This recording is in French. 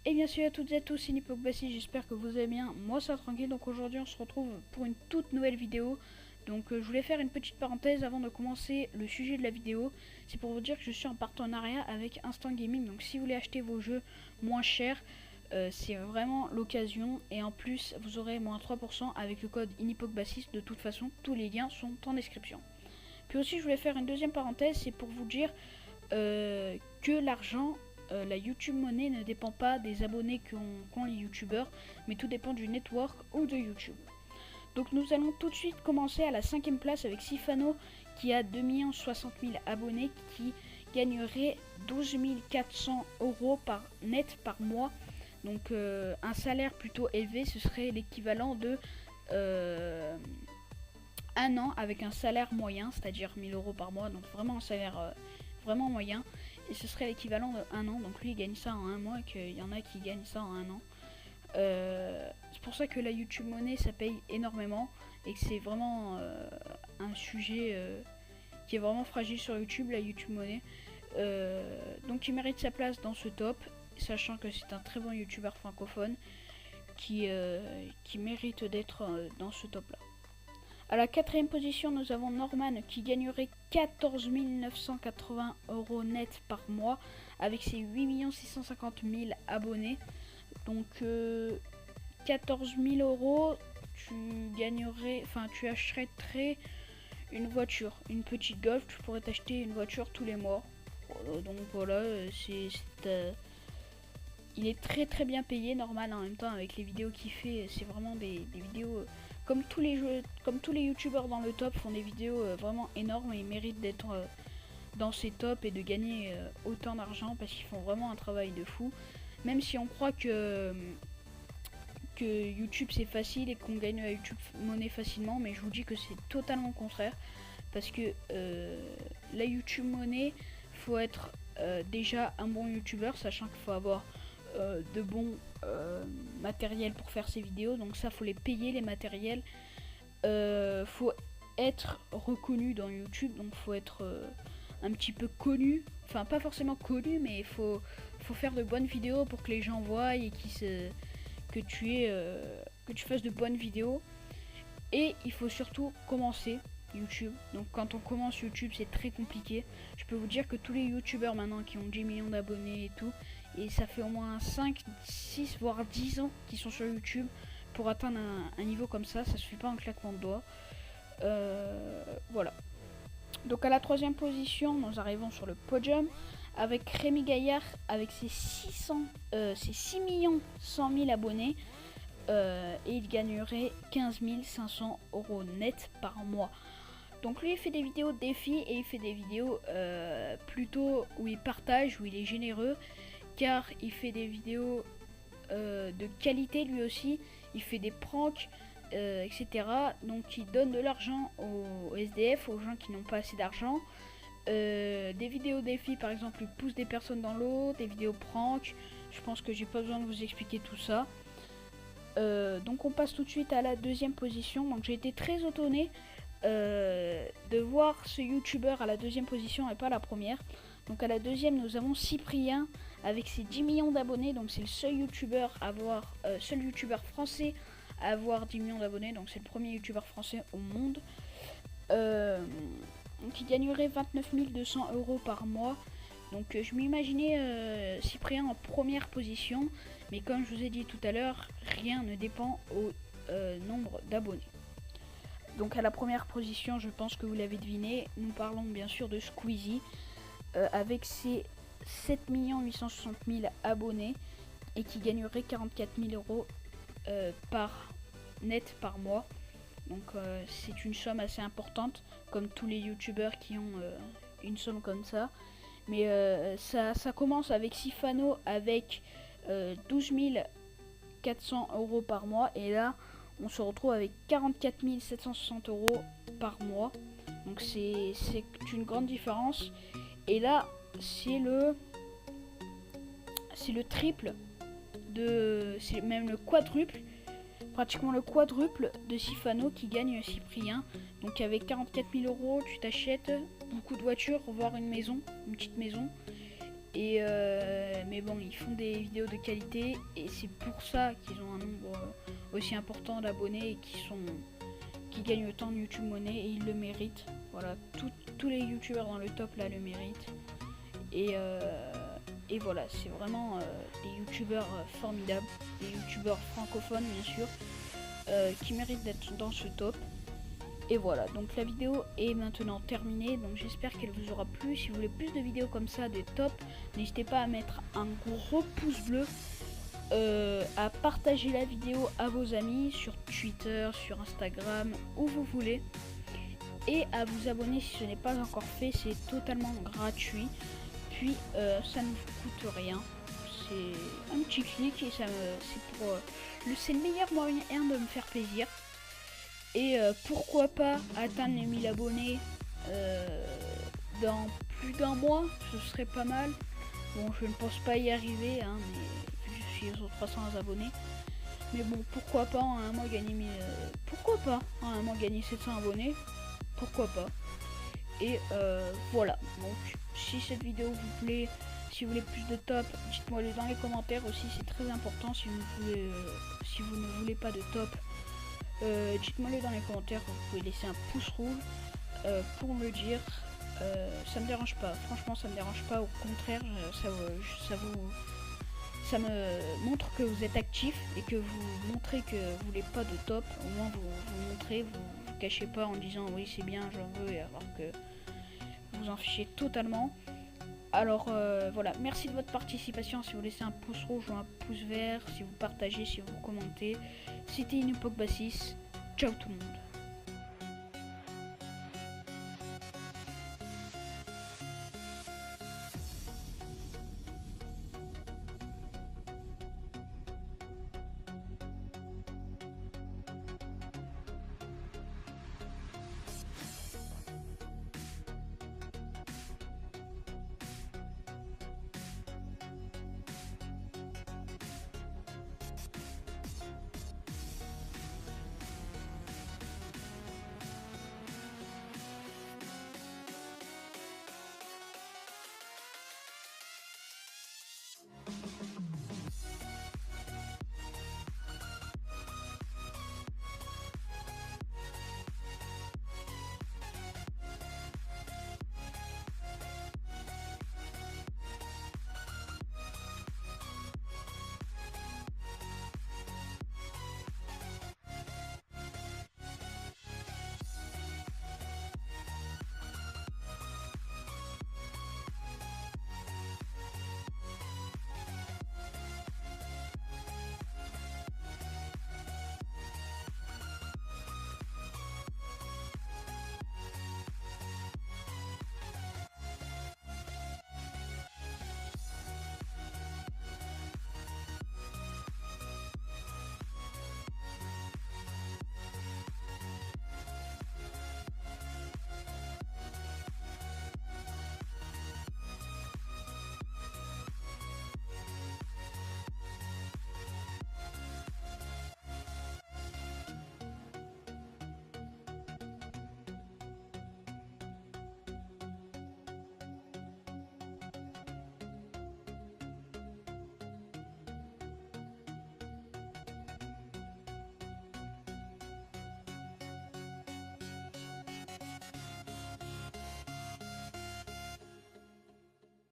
Et bien sûr à toutes et à tous, c'est Nipokbassi, j'espère que vous allez bien, moi ça va tranquille. Donc aujourd'hui on se retrouve pour une toute nouvelle vidéo. Donc je voulais faire une petite parenthèse avant de commencer le sujet de la vidéo. C'est pour vous dire que je suis en partenariat avec Instant Gaming. Donc si vous voulez acheter vos jeux moins chers, c'est vraiment l'occasion. Et en plus vous aurez moins 3% avec le code Nipokbassi. De toute façon tous les liens sont en description. Puis aussi je voulais faire une deuxième parenthèse, c'est pour vous dire que l'argent, la YouTube Money ne dépend pas des abonnés qu'ont les youtubeurs, mais tout dépend du network ou de YouTube. Donc nous allons tout de suite commencer à la 5e place avec Sifano qui a 2 060 000 abonnés, qui gagnerait 12 400 € par net par mois. Donc un salaire plutôt élevé, ce serait l'équivalent de un an avec un salaire moyen, c'est-à-dire 1 000 € par mois, donc vraiment un salaire vraiment moyen, et ce serait l'équivalent de un an. Donc lui il gagne ça en un mois, et qu'il y en a qui gagnent ça en un an. C'est pour ça que la YouTube Money ça paye énormément, et que c'est vraiment un sujet qui est vraiment fragile sur YouTube, la YouTube Money. Donc il mérite sa place dans ce top, sachant que c'est un très bon youtubeur francophone qui mérite d'être dans ce top là. À la 4e position, nous avons Norman qui gagnerait 14 980 € net par mois avec ses 8 650 000 abonnés. Donc 14 000 €, tu gagnerais, enfin tu achèterais une voiture, une petite Golf, tu pourrais t'acheter une voiture tous les mois. Donc voilà, il est très bien payé, Norman. En même temps, avec les vidéos qu'il fait, c'est vraiment des vidéos comme tous les youtubeurs dans le top font des vidéos vraiment énormes, et ils méritent d'être dans ces tops et de gagner autant d'argent, parce qu'ils font vraiment un travail de fou. Même si on croit que YouTube c'est facile et qu'on gagne la YouTube Money facilement, mais je vous dis que c'est totalement le contraire, parce que la YouTube Money, faut être déjà un bon youtubeur, sachant qu'il faut avoir de bons matériels pour faire ses vidéos. Donc ça, faut les payer, les matériels. Faut être reconnu dans YouTube, donc faut être un petit peu connu, enfin pas forcément connu, mais faut faire de bonnes vidéos pour que les gens voient et que tu fasses de bonnes vidéos. Et il faut surtout commencer YouTube. Donc quand on commence YouTube, c'est très compliqué. Je peux vous dire que tous les youtubeurs maintenant qui ont 10 millions d'abonnés et tout, et ça fait au moins 5, 6 voire 10 ans qu'ils sont sur YouTube, pour atteindre un niveau comme ça se fait pas en claquement de doigts. Voilà. Donc à la 3e position, nous arrivons sur le podium avec Rémi Gaillard avec ses 6 100 000 abonnés, et il gagnerait 15 500 € net par mois. Donc lui il fait des vidéos de défis, et il fait des vidéos plutôt où il partage, où il est généreux, car il fait des vidéos de qualité lui aussi. Il fait des pranks, etc. Donc il donne de l'argent aux SDF, aux gens qui n'ont pas assez d'argent. Des vidéos défis par exemple, il pousse des personnes dans l'eau, des vidéos pranks. Je pense que j'ai pas besoin de vous expliquer tout ça. Donc on passe tout de suite à la 2e position. Donc j'ai été très étonné de voir ce youtubeur à la 2e position et pas la première. Donc à la 2e, nous avons Cyprien avec ses 10 millions d'abonnés. Donc c'est le seul youtubeur français à avoir 10 millions d'abonnés. Donc c'est le premier youtubeur français au monde. Donc il gagnerait 29 200 € par mois. Donc je m'imaginais Cyprien en première position, mais comme je vous ai dit tout à l'heure, rien ne dépend au nombre d'abonnés. Donc à la première position, je pense que vous l'avez deviné, nous parlons bien sûr de Squeezie avec ses 7 860 000 abonnés, et qui gagnerait 44 000 € par net par mois. Donc c'est une somme assez importante, comme tous les youtubeurs qui ont une somme comme ça. Mais ça commence avec Sifano avec 12 400 € par mois, et là on se retrouve avec 44 760 € par mois. Donc c'est une grande différence. Et là c'est le triple c'est même le quadruple, pratiquement le quadruple de Sifano qui gagne Cyprien. Donc avec 44 000 €, tu t'achètes beaucoup de voitures, voire une maison, une petite maison. Et mais mais bon, ils font des vidéos de qualité et c'est pour ça qu'ils ont un nombre aussi important d'abonnés et qui gagnent autant de YouTube Money et ils le méritent. Voilà, tous les youtubeurs dans le top là le méritent. Et voilà, c'est vraiment des youtubeurs formidables, des youtubeurs francophones bien sûr, qui méritent d'être dans ce top. Et voilà, donc la vidéo est maintenant terminée, donc j'espère qu'elle vous aura plu. Si vous voulez plus de vidéos comme ça, des tops, n'hésitez pas à mettre un gros pouce bleu, à partager la vidéo à vos amis sur Twitter, sur Instagram, où vous voulez. Et à vous abonner si ce n'est pas encore fait, c'est totalement gratuit. Puis ça ne vous coûte rien, c'est un petit clic et c'est le meilleur moyen de me faire plaisir. Et pourquoi pas atteindre les 1000 abonnés dans plus d'un mois, ce serait pas mal. Bon, je ne pense pas y arriver, hein, mais je suis aux 300 abonnés. Mais bon, pourquoi pas en un mois gagner en un mois gagner 700 abonnés, pourquoi pas. Et voilà, donc si cette vidéo vous plaît, si vous voulez plus de top, dites-moi le dans les commentaires aussi, c'est très important. Si vous ne voulez pas de top, dites-moi le dans les commentaires, vous pouvez laisser un pouce rouge pour me le dire. Ça me dérange pas, franchement ça me dérange pas, au contraire, ça me montre que vous êtes actif et que vous montrez que vous voulez pas de top. Au moins vous montrez, vous cachez pas en disant oui c'est bien j'en veux, alors que vous en fichez totalement. Alors voilà, merci de votre participation. Si vous laissez un pouce rouge ou un pouce vert, si vous partagez, si vous commentez. C'était Inupokbassis, ciao tout le monde.